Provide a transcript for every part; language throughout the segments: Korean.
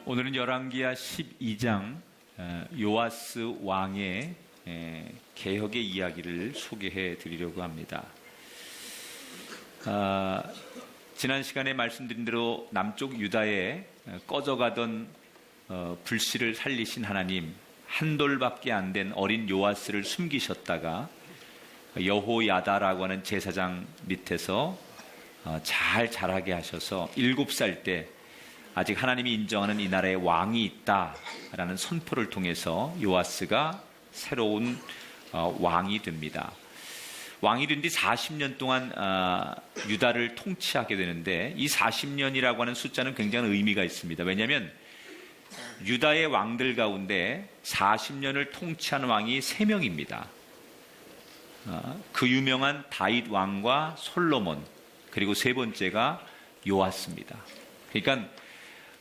오늘은 열왕기하 12장 요아스 왕의 개혁의 이야기를 소개해 드리려고 합니다. 지난 시간에 말씀드린 대로 남쪽 유다에 꺼져가던 불씨를 살리신 하나님, 한 돌밖에 안 된 어린 요아스를 숨기셨다가 여호야다라고 하는 제사장 밑에서 잘 자라게 하셔서 7살 때 아직 하나님이 인정하는 이 나라에 왕이 있다라는 선포를 통해서 요아스가 새로운 왕이 됩니다. 왕이 된 뒤 40년 동안 유다를 통치하게 되는데, 이 40년이라고 하는 숫자는 굉장히 의미가 있습니다. 왜냐하면 유다의 왕들 가운데 40년을 통치한 왕이 3명입니다. 그 유명한 다윗 왕과 솔로몬, 그리고 세 번째가 요아스입니다. 그러니까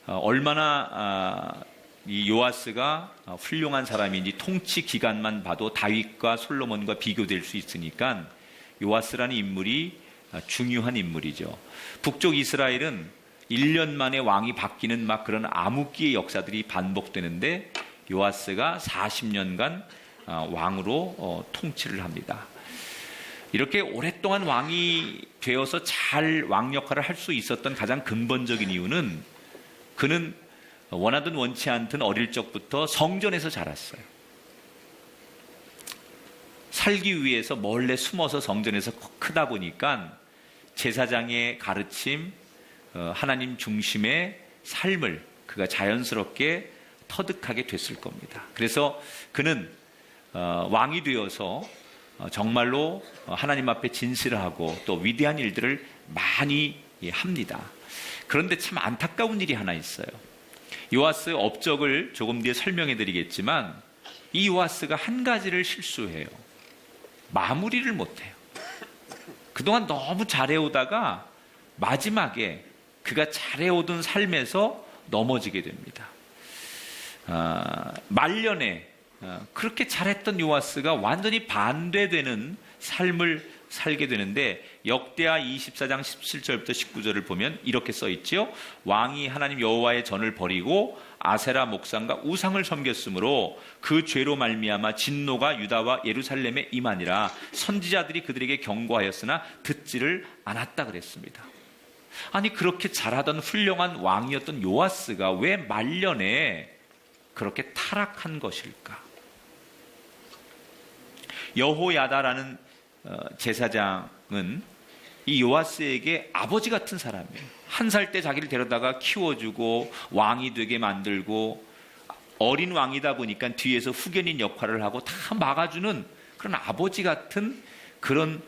얼마나 이 요아스가 훌륭한 사람인지 통치 기간만 봐도 다윗과 솔로몬과 비교될 수 있으니까 요아스라는 인물이 중요한 인물이죠. 북쪽 이스라엘은 1년 만에 왕이 바뀌는 막 그런 암흑기의 역사들이 반복되는데, 요아스가 40년간 왕으로 통치를 합니다. 이렇게 오랫동안 왕이 되어서 잘 왕 역할을 할 수 있었던 가장 근본적인 이유는, 그는 원하든 원치 않든 어릴 적부터 성전에서 자랐어요. 살기 위해서 몰래 숨어서 성전에서 크다 보니까 제사장의 가르침, 하나님 중심의 삶을 그가 자연스럽게 터득하게 됐을 겁니다. 그래서 그는 왕이 되어서 정말로 하나님 앞에 진실하고 또 위대한 일들을 많이 합니다. 그런데 참 안타까운 일이 하나 있어요. 요아스 업적을 조금 뒤에 설명해 드리겠지만, 이 요아스가 한 가지를 실수해요. 마무리를 못해요. 그동안 너무 잘해오다가 마지막에 그가 잘해오던 삶에서 넘어지게 됩니다. 말년에 그렇게 잘했던 요아스가 완전히 반대되는 삶을 살게 되는데, 역대하 24장 17절부터 19절을 보면 이렇게 써 있지요. 왕이 하나님 여호와의 전을 버리고 아세라 목상과 우상을 섬겼으므로 그 죄로 말미암아 진노가 유다와 예루살렘에 임하니라. 선지자들이 그들에게 경고하였으나 듣지를 않았다 그랬습니다. 아니, 그렇게 잘하던 훌륭한 왕이었던 요아스가 왜 말년에 그렇게 타락한 것일까? 여호야다라는 제사장은 이 요아스에게 아버지 같은 사람이에요. 1살 때 자기를 데려다가 키워주고 왕이 되게 만들고, 어린 왕이다 보니까 뒤에서 후견인 역할을 하고 다 막아주는 그런 아버지 같은 그런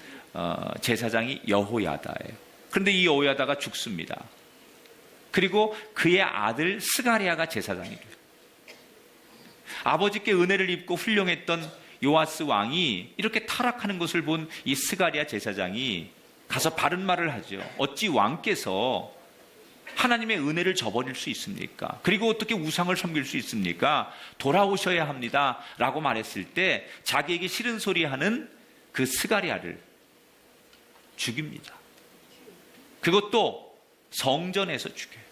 제사장이 여호야다예요. 그런데 이 여호야다가 죽습니다. 그리고 그의 아들 스가랴가 제사장이 돼요. 아버지께 은혜를 입고 훌륭했던 요아스 왕이 이렇게 타락하는 것을 본 이 스가랴 제사장이 가서 바른 말을 하죠. 어찌 왕께서 하나님의 은혜를 저버릴 수 있습니까? 그리고 어떻게 우상을 섬길 수 있습니까? 돌아오셔야 합니다 라고 말했을 때, 자기에게 싫은 소리 하는 그 스가랴를 죽입니다. 그것도 성전에서 죽여요.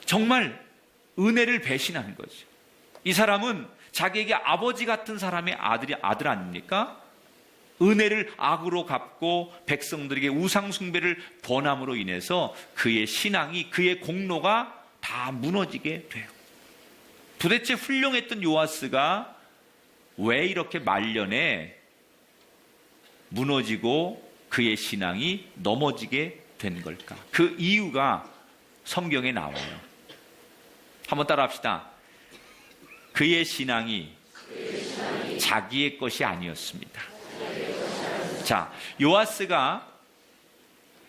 정말 은혜를 배신한 거죠. 이 사람은 자기에게 아버지 같은 사람의 아들 아닙니까? 은혜를 악으로 갚고 백성들에게 우상 숭배를 권함으로 인해서 그의 신앙이, 그의 공로가 다 무너지게 돼요. 도대체 훌륭했던 요아스가 왜 이렇게 말년에 무너지고 그의 신앙이 넘어지게 된 걸까? 그 이유가 성경에 나와요. 한번 따라 합시다. 그의 신앙이 자기의 것이 아니었습니다. 자, 요아스가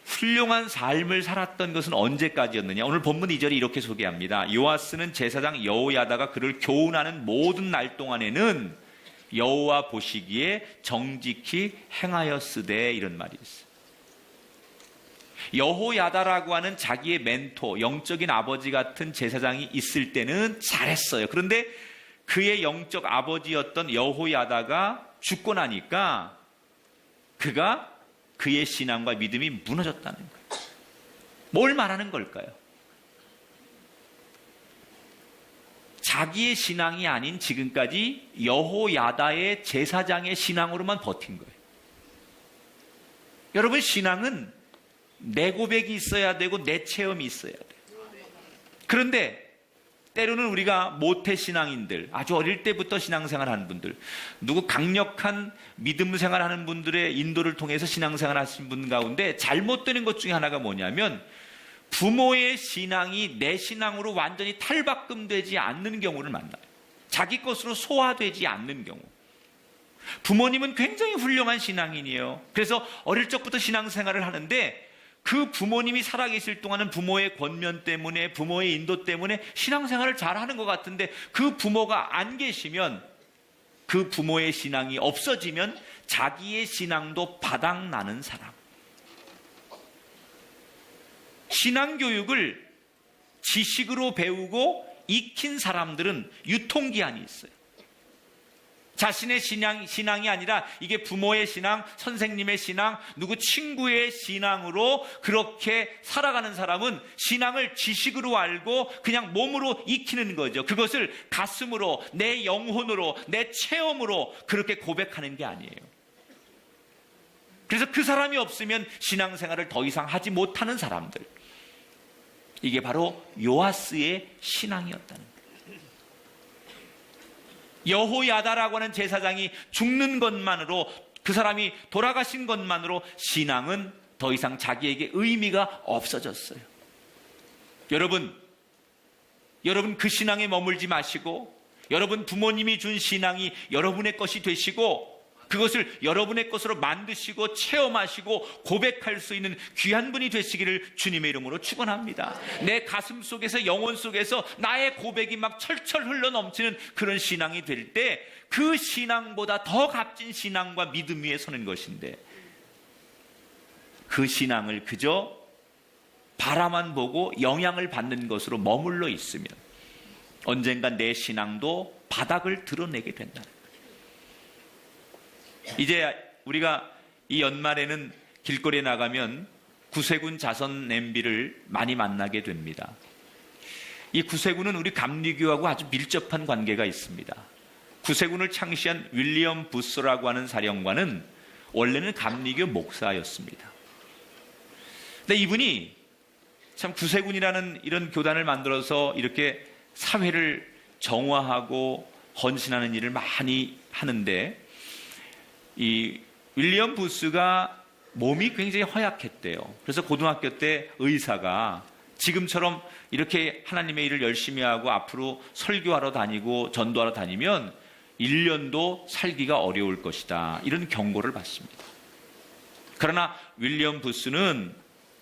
훌륭한 삶을 살았던 것은 언제까지였느냐? 오늘 본문 2절이 이렇게 소개합니다. 요아스는 제사장 여호야다가 그를 교훈하는 모든 날 동안에는 여호와 보시기에 정직히 행하였으되, 이런 말이 있어요. 여호야다라고 하는 자기의 멘토, 영적인 아버지 같은 제사장이 있을 때는 잘했어요. 그런데 그의 영적 아버지였던 여호야다가 죽고 나니까 그가 그의 신앙과 믿음이 무너졌다는 거예요. 뭘 말하는 걸까요? 자기의 신앙이 아닌 지금까지 여호야다의 제사장의 신앙으로만 버틴 거예요. 여러분, 신앙은 내 고백이 있어야 되고 내 체험이 있어야 돼요. 그런데 때로는 우리가 모태신앙인들, 아주 어릴 때부터 신앙생활하는 분들, 누구 강력한 믿음 생활하는 분들의 인도를 통해서 신앙생활 하신 분 가운데 잘못되는 것 중에 하나가 뭐냐면 부모의 신앙이 내 신앙으로 완전히 탈바꿈되지 않는 경우를 만나요. 자기 것으로 소화되지 않는 경우. 부모님은 굉장히 훌륭한 신앙인이에요. 그래서 어릴 적부터 신앙생활을 하는데 그 부모님이 살아계실 동안은 부모의 권면 때문에, 부모의 인도 때문에 신앙생활을 잘하는 것 같은데 그 부모가 안 계시면, 그 부모의 신앙이 없어지면 자기의 신앙도 바닥나는 사람. 신앙교육을 지식으로 배우고 익힌 사람들은 유통기한이 있어요. 자신의 신앙이 아니라 이게 부모의 신앙, 선생님의 신앙, 누구 친구의 신앙으로 그렇게 살아가는 사람은 신앙을 지식으로 알고 그냥 몸으로 익히는 거죠. 그것을 가슴으로, 내 영혼으로, 내 체험으로 그렇게 고백하는 게 아니에요. 그래서 그 사람이 없으면 신앙생활을 더 이상 하지 못하는 사람들. 이게 바로 요아스의 신앙이었다는 거예요. 여호야다라고 하는 제사장이 죽는 것만으로, 그 사람이 돌아가신 것만으로 신앙은 더 이상 자기에게 의미가 없어졌어요. 여러분 그 신앙에 머물지 마시고, 여러분 부모님이 준 신앙이 여러분의 것이 되시고 그것을 여러분의 것으로 만드시고 체험하시고 고백할 수 있는 귀한 분이 되시기를 주님의 이름으로 축원합니다. 내 가슴 속에서, 영혼 속에서 나의 고백이 막 철철 흘러넘치는 그런 신앙이 될 때 그 신앙보다 더 값진 신앙과 믿음 위에 서는 것인데, 그 신앙을 그저 바라만 보고 영향을 받는 것으로 머물러 있으면 언젠가 내 신앙도 바닥을 드러내게 된다는 거예요. 이제 우리가 이 연말에는 길거리에 나가면 구세군 자선 냄비를 많이 만나게 됩니다. 이 구세군은 우리 감리교하고 아주 밀접한 관계가 있습니다. 구세군을 창시한 윌리엄 부스라고 하는 사령관은 원래는 감리교 목사였습니다. 근데 이분이 참 구세군이라는 이런 교단을 만들어서 이렇게 사회를 정화하고 헌신하는 일을 많이 하는데, 이 윌리엄 부스가 몸이 굉장히 허약했대요. 그래서 고등학교 때 의사가 지금처럼 이렇게 하나님의 일을 열심히 하고 앞으로 설교하러 다니고 전도하러 다니면 1년도 살기가 어려울 것이다, 이런 경고를 받습니다. 그러나 윌리엄 부스는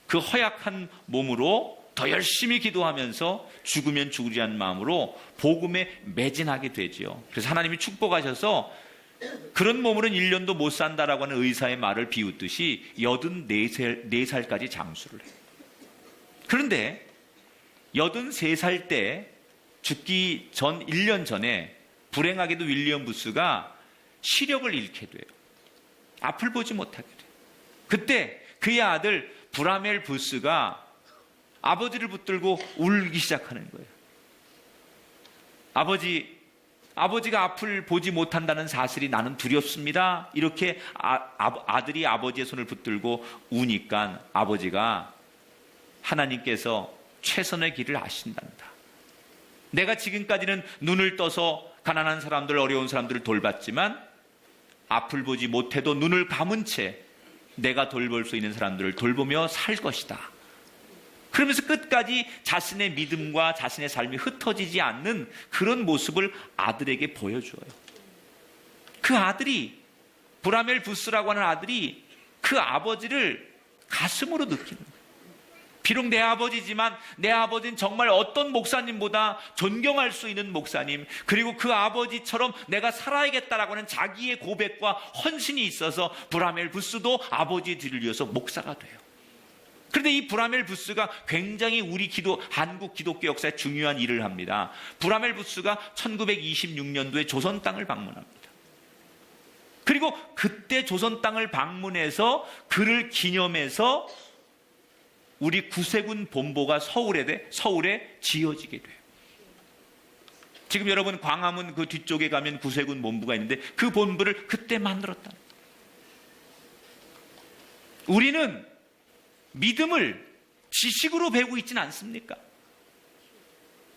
그 허약한 몸으로 더 열심히 기도하면서 죽으면 죽으리란 마음으로 복음에 매진하게 되지요. 그래서 하나님이 축복하셔서 그런 몸으로는 1년도 못 산다라고 하는 의사의 말을 비웃듯이 84살까지 장수를 해요. 그런데 83살 때 죽기 전 1년 전에 불행하게도 윌리엄 부스가 시력을 잃게 돼요. 앞을 보지 못하게 돼요. 그때 그의 아들 브라멜 부스가 아버지를 붙들고 울기 시작하는 거예요. 아버지가 앞을 보지 못한다는 사실이 나는 두렵습니다. 이렇게 아들이 아버지의 손을 붙들고 우니까 아버지가, 하나님께서 최선의 길을 아신단다. 내가 지금까지는 눈을 떠서 가난한 사람들, 어려운 사람들을 돌봤지만 앞을 보지 못해도 눈을 감은 채 내가 돌볼 수 있는 사람들을 돌보며 살 것이다. 그러면서 끝까지 자신의 믿음과 자신의 삶이 흩어지지 않는 그런 모습을 아들에게 보여줘요. 그 아들이, 브라멜 부스라고 하는 아들이 그 아버지를 가슴으로 느끼는 거예요. 비록 내 아버지지만 내 아버지는 정말 어떤 목사님보다 존경할 수 있는 목사님, 그리고 그 아버지처럼 내가 살아야겠다라고 하는 자기의 고백과 헌신이 있어서 브라멜 부스도 아버지 뒤를 이어서 목사가 돼요. 그런데 이 브라멜 부스가 굉장히 한국 기독교 역사에 중요한 일을 합니다. 브라멜 부스가 1926년도에 조선 땅을 방문합니다. 그리고 그때 조선 땅을 방문해서 그를 기념해서 우리 구세군 본보가 서울에 지어지게 돼요. 지금 여러분 광화문 그 뒤쪽에 가면 구세군 본부가 있는데 그 본부를 그때 만들었다. 우리는 믿음을 지식으로 배우고 있지는 않습니까?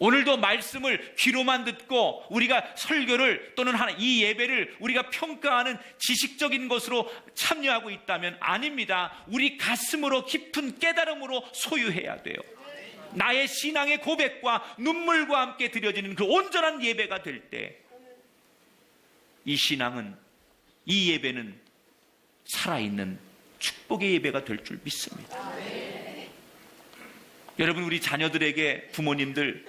오늘도 말씀을 귀로만 듣고 우리가 설교를 또는 이 예배를 우리가 평가하는 지식적인 것으로 참여하고 있다면 아닙니다. 우리 가슴으로 깊은 깨달음으로 소유해야 돼요. 나의 신앙의 고백과 눈물과 함께 드려지는 그 온전한 예배가 될 때 이 신앙은, 이 예배는 살아있는 축복의 예배가 될 줄 믿습니다. 여러분, 우리 자녀들에게 부모님들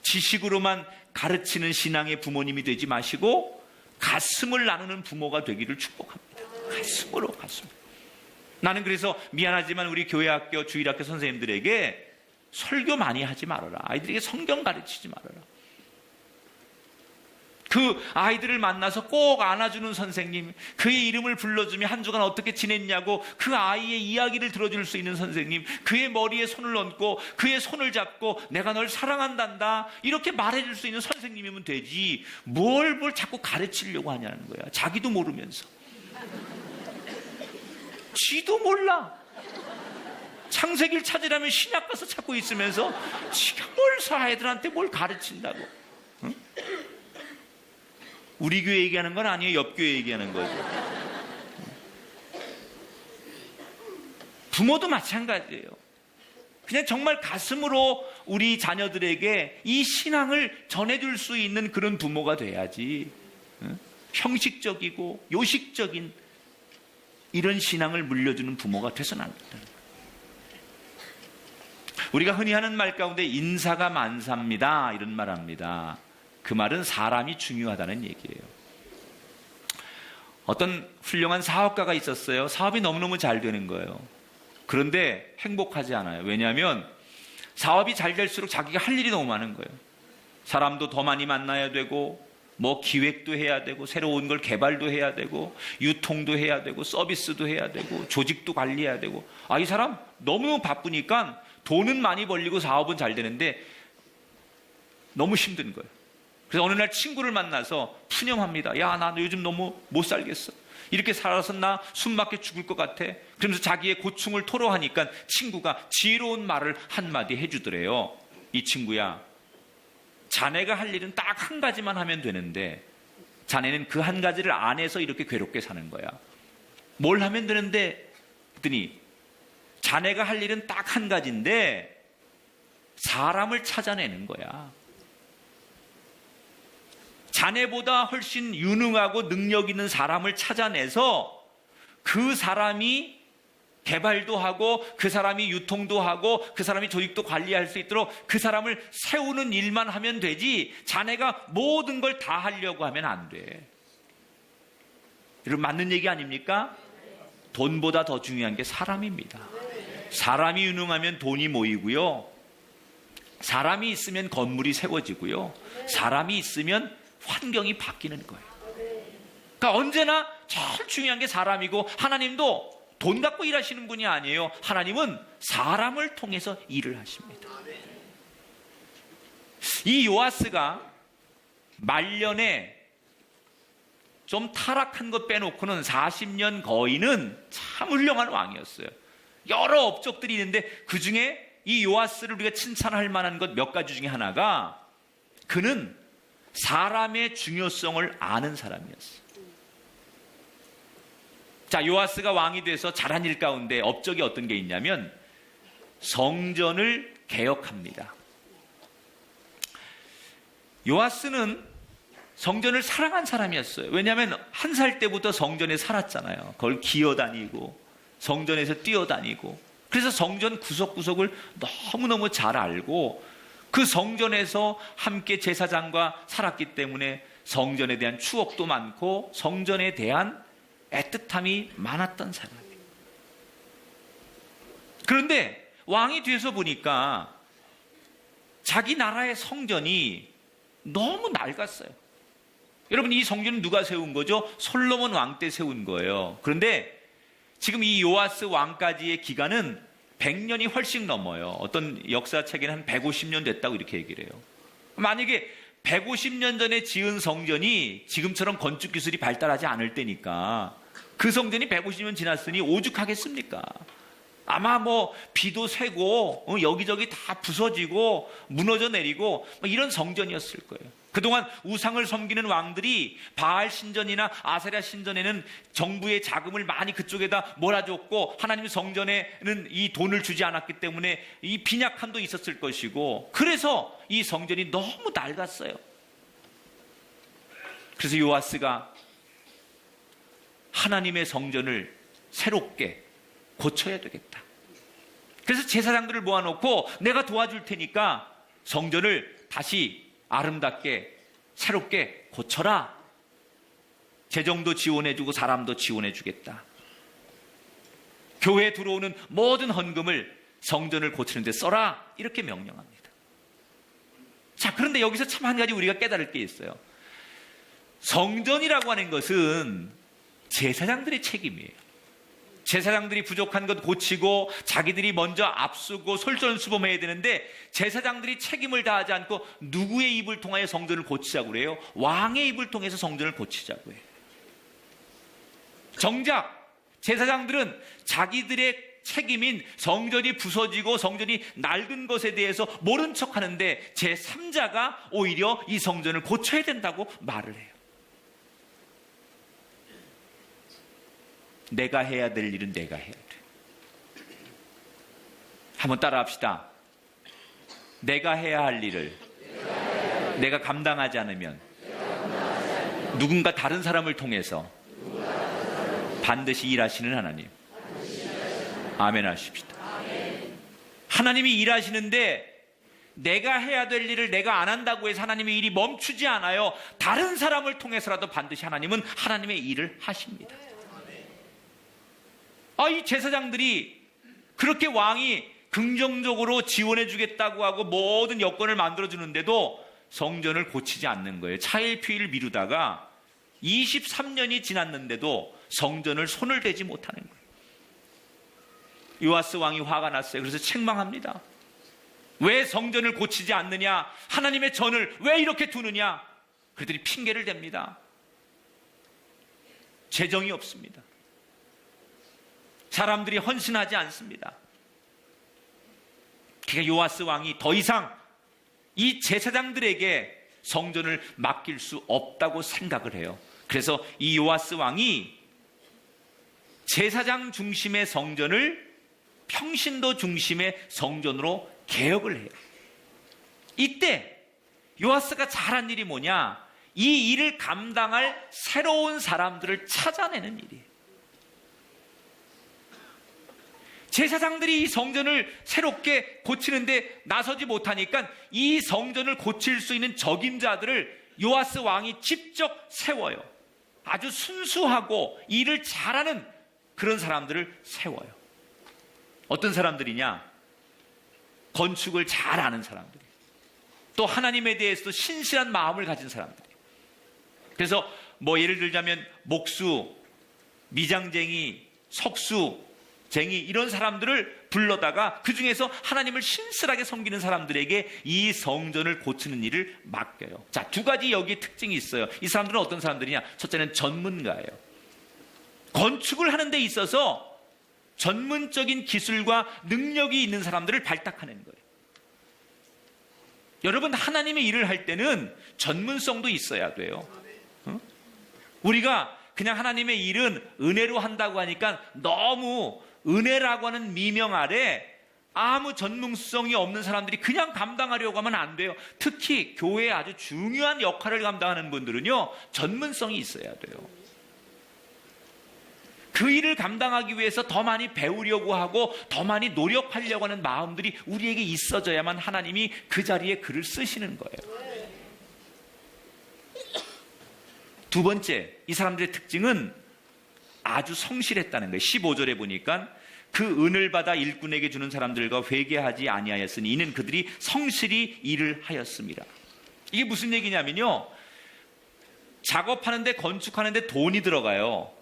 지식으로만 가르치는 신앙의 부모님이 되지 마시고 가슴을 나누는 부모가 되기를 축복합니다. 가슴으로. 나는 그래서 미안하지만 우리 교회학교, 주일학교 선생님들에게 설교 많이 하지 말아라. 아이들에게 성경 가르치지 말아라. 그 아이들을 만나서 꼭 안아주는 선생님, 그의 이름을 불러주며 한 주간 어떻게 지냈냐고 그 아이의 이야기를 들어줄 수 있는 선생님, 그의 머리에 손을 얹고 그의 손을 잡고 내가 널 사랑한단다 이렇게 말해줄 수 있는 선생님이면 되지, 뭘 자꾸 가르치려고 하냐는 거야. 자기도 모르면서. 지도 몰라. 창세기를 찾으려면 신약 가서 찾고 있으면서 지가 뭘 아이들한테 뭘 가르친다고. 응? 우리 교회 얘기하는 건 아니에요. 옆 교회 얘기하는 거죠. 부모도 마찬가지예요. 그냥 정말 가슴으로 우리 자녀들에게 이 신앙을 전해줄 수 있는 그런 부모가 돼야지. 형식적이고 요식적인 이런 신앙을 물려주는 부모가 돼서는 안 된다. 우리가 흔히 하는 말 가운데 인사가 만사입니다 이런 말 합니다. 그 말은 사람이 중요하다는 얘기예요. 어떤 훌륭한 사업가가 있었어요. 사업이 너무너무 잘 되는 거예요. 그런데 행복하지 않아요. 왜냐하면 사업이 잘 될수록 자기가 할 일이 너무 많은 거예요. 사람도 더 많이 만나야 되고 뭐 기획도 해야 되고 새로운 걸 개발도 해야 되고 유통도 해야 되고 서비스도 해야 되고 조직도 관리해야 되고, 이 사람 너무 바쁘니까 돈은 많이 벌리고 사업은 잘 되는데 너무 힘든 거예요. 그래서 어느 날 친구를 만나서 푸념합니다. 야, 나 요즘 너무 못 살겠어. 이렇게 살아서 나 숨막혀 죽을 것 같아. 그러면서 자기의 고충을 토로하니까 친구가 지혜로운 말을 한마디 해주더래요. 이 친구야, 자네가 할 일은 딱 한 가지만 하면 되는데 자네는 그 한 가지를 안 해서 이렇게 괴롭게 사는 거야. 뭘 하면 되는데? 그랬더니 자네가 할 일은 딱 한 가지인데 사람을 찾아내는 거야. 자네보다 훨씬 유능하고 능력 있는 사람을 찾아내서 그 사람이 개발도 하고 그 사람이 유통도 하고 그 사람이 조직도 관리할 수 있도록 그 사람을 세우는 일만 하면 되지, 자네가 모든 걸 다 하려고 하면 안 돼. 여러분, 맞는 얘기 아닙니까? 돈보다 더 중요한 게 사람입니다. 사람이 유능하면 돈이 모이고요, 사람이 있으면 건물이 세워지고요, 사람이 있으면 환경이 바뀌는 거예요. 그러니까 언제나 제일 중요한 게 사람이고, 하나님도 돈 갖고 일하시는 분이 아니에요. 하나님은 사람을 통해서 일을 하십니다. 이 요아스가 말년에 좀 타락한 것 빼놓고는 40년 거의는 참 훌륭한 왕이었어요. 여러 업적들이 있는데 그 중에 이 요아스를 우리가 칭찬할 만한 것 몇 가지 중에 하나가, 그는 사람의 중요성을 아는 사람이었어요. 자, 요아스가 왕이 돼서 잘한 일 가운데 업적이 어떤 게 있냐면 성전을 개혁합니다. 요아스는 성전을 사랑한 사람이었어요. 왜냐하면 1살 때부터 성전에 살았잖아요. 그걸 기어다니고 성전에서 뛰어다니고, 그래서 성전 구석구석을 너무너무 잘 알고 그 성전에서 함께 제사장과 살았기 때문에 성전에 대한 추억도 많고 성전에 대한 애틋함이 많았던 사람이에요. 그런데 왕이 돼서 보니까 자기 나라의 성전이 너무 낡았어요. 여러분, 이 성전은 누가 세운 거죠? 솔로몬 왕 때 세운 거예요. 그런데 지금 이 요아스 왕까지의 기간은 100년이 훨씬 넘어요. 어떤 역사책에는 한 150년 됐다고 이렇게 얘기를 해요. 만약에 150년 전에 지은 성전이 지금처럼 건축 기술이 발달하지 않을 때니까 그 성전이 150년 지났으니 오죽하겠습니까? 아마 뭐 비도 새고 여기저기 다 부서지고 무너져 내리고 이런 성전이었을 거예요. 그동안 우상을 섬기는 왕들이 바알 신전이나 아세라 신전에는 정부의 자금을 많이 그쪽에다 몰아줬고 하나님 성전에는 이 돈을 주지 않았기 때문에 이 빈약함도 있었을 것이고, 그래서 이 성전이 너무 낡았어요. 그래서 요아스가 하나님의 성전을 새롭게 고쳐야 되겠다. 그래서 제사장들을 모아놓고 내가 도와줄 테니까 성전을 다시 아름답게 새롭게 고쳐라. 재정도 지원해주고 사람도 지원해주겠다. 교회에 들어오는 모든 헌금을 성전을 고치는 데 써라. 이렇게 명령합니다. 자, 그런데 여기서 참 한 가지 우리가 깨달을 게 있어요. 성전이라고 하는 것은 제사장들의 책임이에요. 제사장들이 부족한 것 고치고 자기들이 먼저 앞서고 솔선수범해야 되는데, 제사장들이 책임을 다하지 않고 누구의 입을 통하여 성전을 고치자고 그래요? 왕의 입을 통해서 성전을 고치자고 해요. 정작 제사장들은 자기들의 책임인 성전이 부서지고 성전이 낡은 것에 대해서 모른 척하는데, 제3자가 오히려 이 성전을 고쳐야 된다고 말을 해요. 내가 해야 될 일은 내가 해야 돼. 한번 따라 합시다. 내가 해야 할 일을 내가 감당하지 않으면 누군가 다른 사람을 통해서 반드시 일하시는 하나님. 아멘 하십시다. 하나님이 일하시는데 내가 해야 될 일을 내가 안 한다고 해서 하나님의 일이 멈추지 않아요. 다른 사람을 통해서라도 반드시 하나님은 하나님의 일을 하십니다. 이 제사장들이 그렇게 왕이 긍정적으로 지원해 주겠다고 하고 모든 여건을 만들어 주는데도 성전을 고치지 않는 거예요. 차일피일 미루다가 23년이 지났는데도 성전을 손을 대지 못하는 거예요. 요아스 왕이 화가 났어요. 그래서 책망합니다. 왜 성전을 고치지 않느냐? 하나님의 전을 왜 이렇게 두느냐? 그들이 핑계를 댑니다. 재정이 없습니다. 사람들이 헌신하지 않습니다. 그러니까 요아스 왕이 더 이상 이 제사장들에게 성전을 맡길 수 없다고 생각을 해요. 그래서 이 요아스 왕이 제사장 중심의 성전을 평신도 중심의 성전으로 개혁을 해요. 이때 요아스가 잘한 일이 뭐냐? 이 일을 감당할 새로운 사람들을 찾아내는 일이에요. 제사장들이 이 성전을 새롭게 고치는데 나서지 못하니까 이 성전을 고칠 수 있는 적임자들을 요아스 왕이 직접 세워요. 아주 순수하고 일을 잘하는 그런 사람들을 세워요. 어떤 사람들이냐? 건축을 잘 아는 사람들, 또 하나님에 대해서도 신실한 마음을 가진 사람들. 그래서 뭐 예를 들자면 목수, 미장쟁이, 석수쟁이 이런 사람들을 불러다가 그 중에서 하나님을 신실하게 섬기는 사람들에게 이 성전을 고치는 일을 맡겨요. 자, 두 가지 여기에 특징이 있어요. 이 사람들은 어떤 사람들이냐? 첫째는 전문가예요. 건축을 하는 데 있어서 전문적인 기술과 능력이 있는 사람들을 발탁하는 거예요. 여러분, 하나님의 일을 할 때는 전문성도 있어야 돼요. 우리가 그냥 하나님의 일은 은혜로 한다고 하니까 너무 은혜라고 하는 미명 아래 아무 전문성이 없는 사람들이 그냥 감당하려고 하면 안 돼요. 특히 교회에 아주 중요한 역할을 감당하는 분들은요, 전문성이 있어야 돼요. 그 일을 감당하기 위해서 더 많이 배우려고 하고 더 많이 노력하려고 하는 마음들이 우리에게 있어져야만 하나님이 그 자리에 글을 쓰시는 거예요. 두 번째, 이 사람들의 특징은 아주 성실했다는 거예요. 15절에 보니까 그 은을 받아 일꾼에게 주는 사람들과 회개하지 아니하였으니 이는 그들이 성실히 일을 하였습니다. 이게 무슨 얘기냐면요, 작업하는데 건축하는데 돈이 들어가요.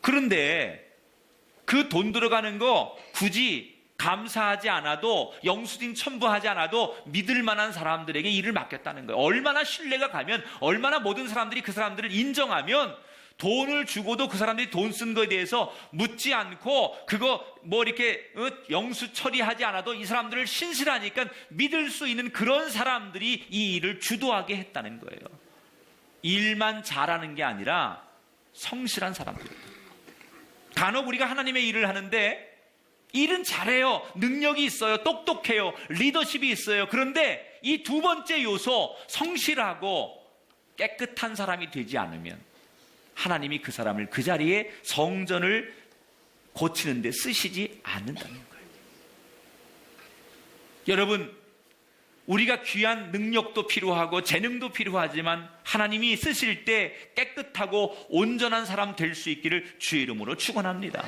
그런데 그 돈 들어가는 거 굳이 감사하지 않아도, 영수증 첨부하지 않아도 믿을 만한 사람들에게 일을 맡겼다는 거예요. 얼마나 신뢰가 가면, 얼마나 모든 사람들이 그 사람들을 인정하면 돈을 주고도 그 사람들이 돈 쓴 거에 대해서 묻지 않고 그거 뭐 이렇게 영수 처리하지 않아도 이 사람들을 신실하니까 믿을 수 있는 그런 사람들이 이 일을 주도하게 했다는 거예요. 일만 잘하는 게 아니라 성실한 사람들입니다. 간혹 우리가 하나님의 일을 하는데 일은 잘해요. 능력이 있어요. 똑똑해요. 리더십이 있어요. 그런데 이 두 번째 요소, 성실하고 깨끗한 사람이 되지 않으면 하나님이 그 사람을 그 자리에 성전을 고치는 데 쓰시지 않는다는 거예요. 여러분, 우리가 귀한 능력도 필요하고 재능도 필요하지만 하나님이 쓰실 때 깨끗하고 온전한 사람 될 수 있기를 주의 이름으로 축원합니다.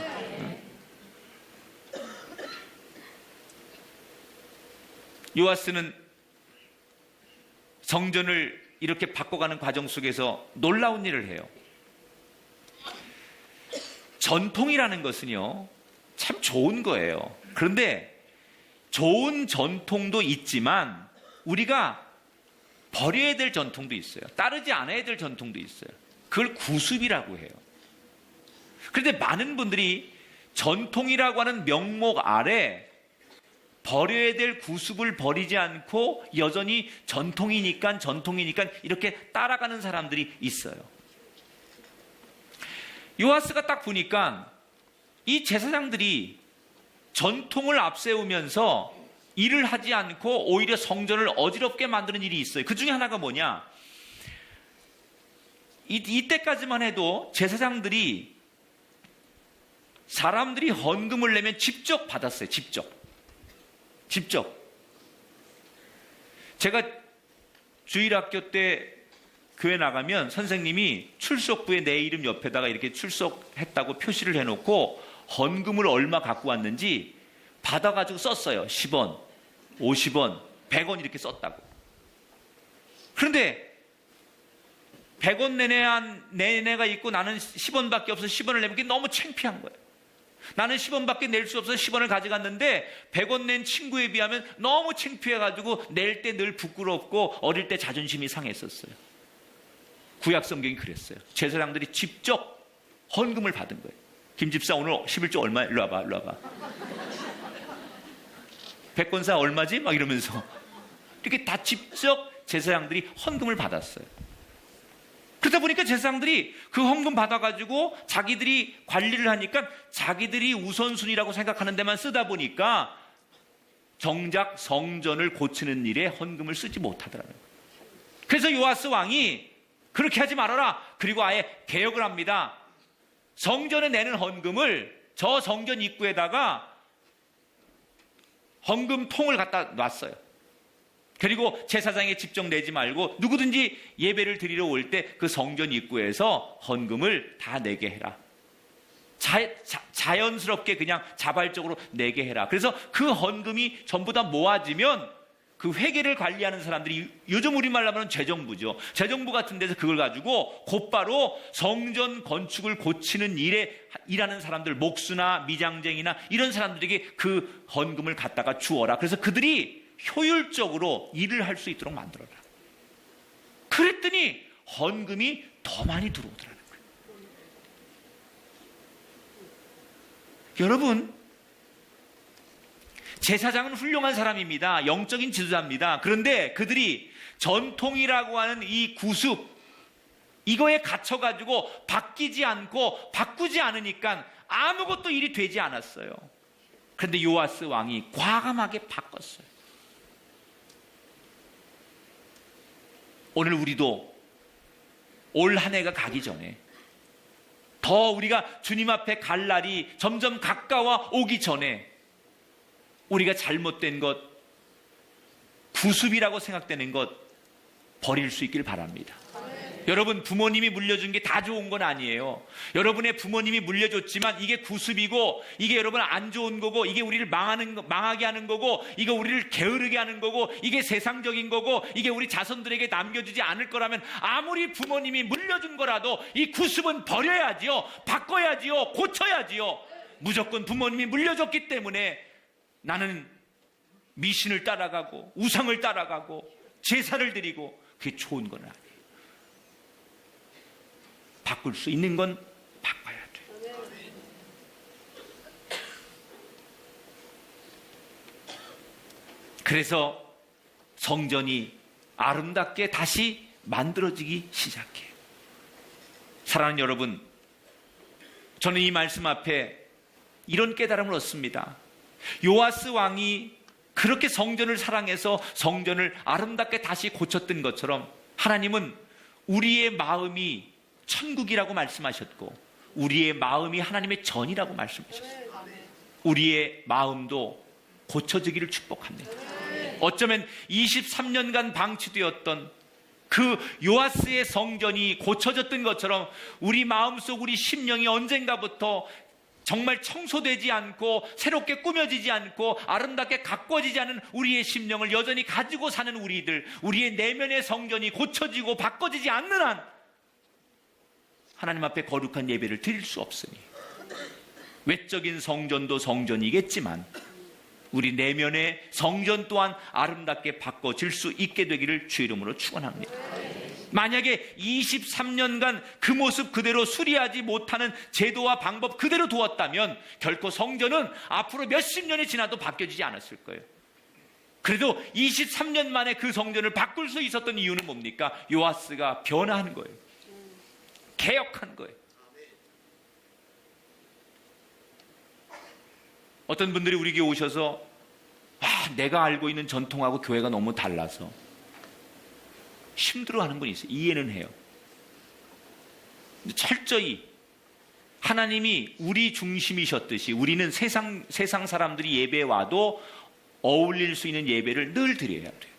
요아스는 성전을 이렇게 바꿔가는 과정 속에서 놀라운 일을 해요. 전통이라는 것은요, 참 좋은 거예요. 그런데 좋은 전통도 있지만 우리가 버려야 될 전통도 있어요. 따르지 않아야 될 전통도 있어요. 그걸 구습이라고 해요. 그런데 많은 분들이 전통이라고 하는 명목 아래 버려야 될 구습을 버리지 않고 여전히 전통이니까 이렇게 따라가는 사람들이 있어요. 요아스가 딱 보니까 이 제사장들이 전통을 앞세우면서 일을 하지 않고 오히려 성전을 어지럽게 만드는 일이 있어요. 그 중에 하나가 뭐냐? 이때까지만 해도 제사장들이 사람들이 헌금을 내면 직접 받았어요. 직접. 제가 주일학교 때 교회 나가면 선생님이 출석부에 내 이름 옆에다가 이렇게 출석했다고 표시를 해놓고 헌금을 얼마 갖고 왔는지 받아가지고 썼어요. 10원, 50원, 100원 이렇게 썼다고. 그런데 100원 내내가 있고 나는 10원밖에 없어서 10원을 내면 그게 너무 창피한 거예요. 나는 10원밖에 낼 수 없어서 10원을 가져갔는데 100원 낸 친구에 비하면 너무 창피해가지고 낼 때 늘 부끄럽고 어릴 때 자존심이 상했었어요. 구약 성경이 그랬어요. 제사장들이 직접 헌금을 받은 거예요. 김집사 오늘 11조 얼마? 일로 와봐. 백권사 얼마지? 막 이러면서 이렇게 다 직접 제사장들이 헌금을 받았어요. 그러다 보니까 제사장들이 그 헌금 받아가지고 자기들이 관리를 하니까 자기들이 우선순위라고 생각하는 데만 쓰다 보니까 정작 성전을 고치는 일에 헌금을 쓰지 못하더라고요. 그래서 요아스 왕이 그렇게 하지 말아라. 그리고 아예 개혁을 합니다. 성전에 내는 헌금을 저 성전 입구에다가 헌금통을 갖다 놨어요. 그리고 제사장에 직접 내지 말고 누구든지 예배를 드리러 올 때 그 성전 입구에서 헌금을 다 내게 해라. 자연스럽게 그냥 자발적으로 내게 해라. 그래서 그 헌금이 전부 다 모아지면 그 회계를 관리하는 사람들이 요즘 우리말로 하면 재정부죠. 재정부 같은 데서 그걸 가지고 곧바로 성전 건축을 고치는 일에 일하는 사람들, 목수나 미장쟁이나 이런 사람들에게 그 헌금을 갖다가 주어라. 그래서 그들이 효율적으로 일을 할 수 있도록 만들어라. 그랬더니 헌금이 더 많이 들어오더라는 거예요. 여러분, 제사장은 훌륭한 사람입니다. 영적인 지도자입니다. 그런데 그들이 전통이라고 하는 이 구습, 이거에 갇혀가지고 바뀌지 않고 바꾸지 않으니까 아무것도 일이 되지 않았어요. 그런데 요아스 왕이 과감하게 바꿨어요. 오늘 우리도 올 한 해가 가기 전에 더 우리가 주님 앞에 갈 날이 점점 가까워 오기 전에 우리가 잘못된 것, 구습이라고 생각되는 것 버릴 수 있길 바랍니다. 여러분, 부모님이 물려준 게 다 좋은 건 아니에요. 여러분의 부모님이 물려줬지만 이게 구습이고 이게 여러분 안 좋은 거고 이게 우리를 망하게 하는 거고 이거 우리를 게으르게 하는 거고 이게 세상적인 거고 이게 우리 자손들에게 남겨주지 않을 거라면 아무리 부모님이 물려준 거라도 이 구습은 버려야지요. 바꿔야지요. 고쳐야지요. 무조건 부모님이 물려줬기 때문에 나는 미신을 따라가고 우상을 따라가고 제사를 드리고 그게 좋은 건 아니에요. 바꿀 수 있는 건 바꿔야 돼요. 그래서 성전이 아름답게 다시 만들어지기 시작해요. 사랑하는 여러분, 저는 이 말씀 앞에 이런 깨달음을 얻습니다. 요아스 왕이 그렇게 성전을 사랑해서 성전을 아름답게 다시 고쳤던 것처럼 하나님은 우리의 마음이 천국이라고 말씀하셨고 우리의 마음이 하나님의 전이라고 말씀하셨어요. 우리의 마음도 고쳐지기를 축복합니다. 어쩌면 23년간 방치되었던 그 요아스의 성전이 고쳐졌던 것처럼 우리 마음속 우리 심령이 언젠가부터 정말 청소되지 않고 새롭게 꾸며지지 않고 아름답게 가꿔지지 않은 우리의 심령을 여전히 가지고 사는 우리들, 우리의 내면의 성전이 고쳐지고 바꿔지지 않는 한 하나님 앞에 거룩한 예배를 드릴 수 없으니 외적인 성전도 성전이겠지만 우리 내면의 성전 또한 아름답게 바꿔질 수 있게 되기를 주의 이름으로 축원합니다. 만약에 23년간 그 모습 그대로 수리하지 못하는 제도와 방법 그대로 두었다면 결코 성전은 앞으로 몇십 년이 지나도 바뀌어지지 않았을 거예요. 그래도 23년 만에 그 성전을 바꿀 수 있었던 이유는 뭡니까? 요아스가 변화한 거예요. 개혁한 거예요. 어떤 분들이 우리 교회 오셔서 내가 알고 있는 전통하고 교회가 너무 달라서 힘들어하는 분이 있어요. 이해는 해요. 철저히 하나님이 우리 중심이셨듯이 우리는 세상 사람들이 예배에 와도 어울릴 수 있는 예배를 늘 드려야 돼요.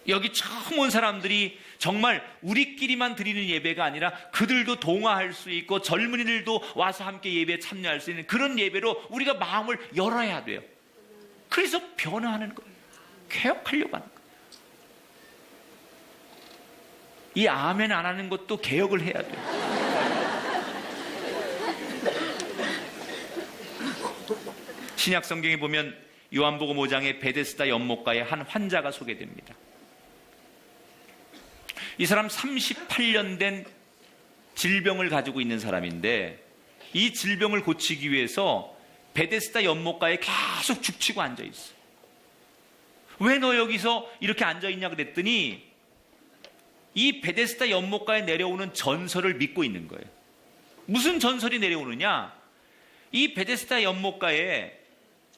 여기 처음 온 사람들이 정말 우리끼리만 드리는 예배가 아니라 그들도 동화할 수 있고 젊은이들도 와서 함께 예배에 참여할 수 있는 그런 예배로 우리가 마음을 열어야 돼요. 그래서 변화하는 거예요. 개혁하려고 하는 거예요. 이 아멘 안 하는 것도 개혁을 해야 돼요. 신약 성경에 보면 요한복음 5장에 베데스다 연못가에 한 환자가 소개됩니다. 이 사람 38년 된 질병을 가지고 있는 사람인데 이 질병을 고치기 위해서 베데스다 연못가에 계속 죽치고 앉아있어요. 왜 너 여기서 이렇게 앉아있냐 그랬더니 이 베데스다 연못가에 내려오는 전설을 믿고 있는 거예요. 무슨 전설이 내려오느냐? 이 베데스다 연못가에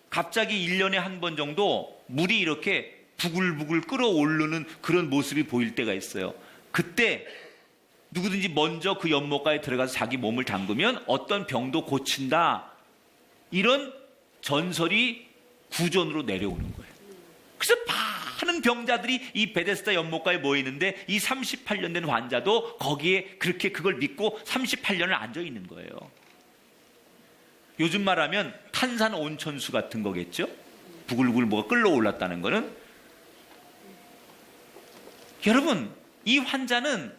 갑자기 1년에 한 번 정도 물이 이렇게 부글부글 끓어오르는 그런 모습이 보일 때가 있어요. 그때 누구든지 먼저 그 연못가에 들어가서 자기 몸을 담그면 어떤 병도 고친다. 이런 전설이 구전으로 내려오는 거예요. 그래서 많은 병자들이 이 베데스다 연못가에 모이는데 이 38년 된 환자도 거기에 그렇게 그걸 믿고 38년을 앉아 있는 거예요. 요즘 말하면 탄산 온천수 같은 거겠죠? 부글부글 뭐가 끌어올랐다는 거는. 여러분, 이 환자는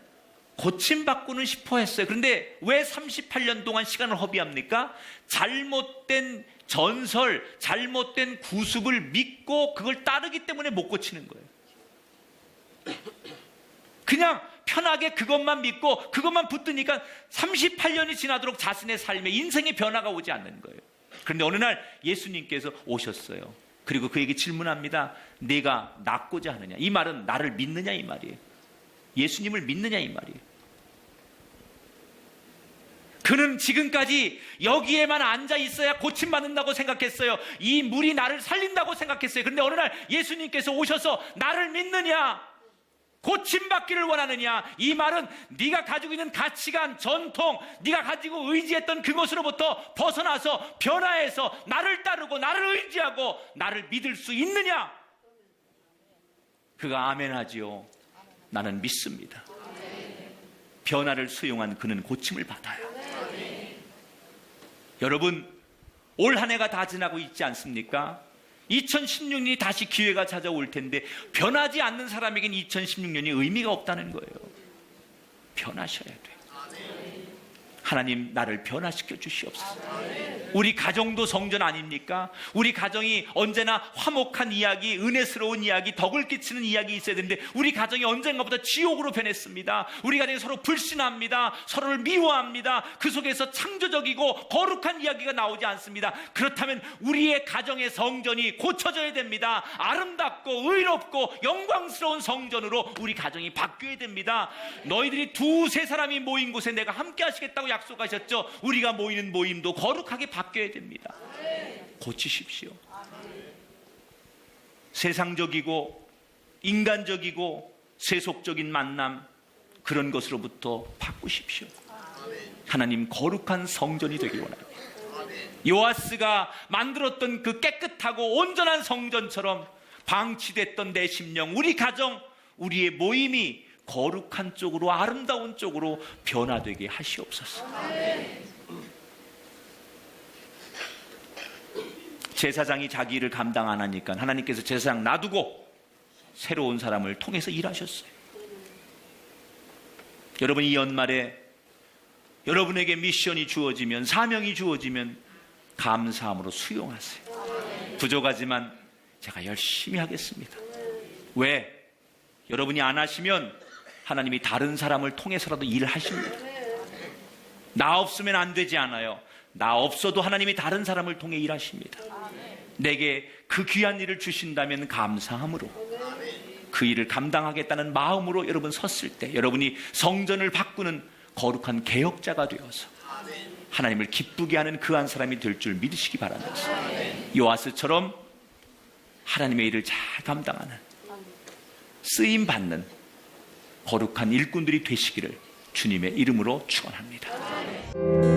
고침받고는 싶어 했어요. 그런데 왜 38년 동안 시간을 허비합니까? 잘못된 전설, 잘못된 구습을 믿고 그걸 따르기 때문에 못 고치는 거예요. 그냥 편하게 그것만 믿고 그것만 붙드니까 38년이 지나도록 자신의 삶에 인생의 변화가 오지 않는 거예요. 그런데 어느 날 예수님께서 오셨어요. 그리고 그에게 질문합니다. 네가 낫고자 하느냐? 이 말은 나를 믿느냐 이 말이에요. 예수님을 믿느냐 이 말이에요. 그는 지금까지 여기에만 앉아 있어야 고침받는다고 생각했어요. 이 물이 나를 살린다고 생각했어요. 그런데 어느 날 예수님께서 오셔서 나를 믿느냐? 고침받기를 원하느냐? 이 말은 네가 가지고 있는 가치관, 전통, 네가 가지고 의지했던 그것으로부터 벗어나서 변화해서 나를 따르고 나를 의지하고 나를 믿을 수 있느냐? 그가 아멘하지요. 나는 믿습니다. 변화를 수용한 그는 고침을 받아요. 여러분, 올 한 해가 다 지나고 있지 않습니까? 2016년이 다시 기회가 찾아올 텐데 변하지 않는 사람에겐 2016년이 의미가 없다는 거예요. 변하셔야 돼요. 하나님 나를 변화시켜 주시옵소서. 우리 가정도 성전 아닙니까? 우리 가정이 언제나 화목한 이야기, 은혜스러운 이야기, 덕을 끼치는 이야기 있어야 되는데 우리 가정이 언젠가보다 지옥으로 변했습니다. 우리 가정이 서로 불신합니다. 서로를 미워합니다. 그 속에서 창조적이고 거룩한 이야기가 나오지 않습니다. 그렇다면 우리의 가정의 성전이 고쳐져야 됩니다. 아름답고 의롭고 영광스러운 성전으로 우리 가정이 바뀌어야 됩니다. 너희들이 두세 사람이 모인 곳에 내가 함께 하시겠다고 약속하셨죠. 우리가 모이는 모임도 거룩하게 바뀌어야 됩니다. 고치십시오. 세상적이고 인간적이고 세속적인 만남, 그런 것으로부터 바꾸십시오. 하나님 거룩한 성전이 되기 원합니다. 요아스가 만들었던 그 깨끗하고 온전한 성전처럼 방치됐던 내 심령, 우리 가정, 우리의 모임이 거룩한 쪽으로, 아름다운 쪽으로 변화되게 하시옵소서. 제사장이 자기 일을 감당 안 하니까 하나님께서 제사장 놔두고 새로운 사람을 통해서 일하셨어요. 여러분, 이 연말에 여러분에게 미션이 주어지면, 사명이 주어지면 감사함으로 수용하세요. 부족하지만 제가 열심히 하겠습니다. 왜? 여러분이 안 하시면 하나님이 다른 사람을 통해서라도 일을 하십니다. 나 없으면 안 되지 않아요. 나 없어도 하나님이 다른 사람을 통해 일하십니다. 내게 그 귀한 일을 주신다면 감사함으로, 그 일을 감당하겠다는 마음으로 여러분 섰을 때 여러분이 성전을 바꾸는 거룩한 개혁자가 되어서 하나님을 기쁘게 하는 그 한 사람이 될 줄 믿으시기 바라면서 요아스처럼 하나님의 일을 잘 감당하는, 쓰임받는 거룩한 일꾼들이 되시기를 주님의 이름으로 축원합니다.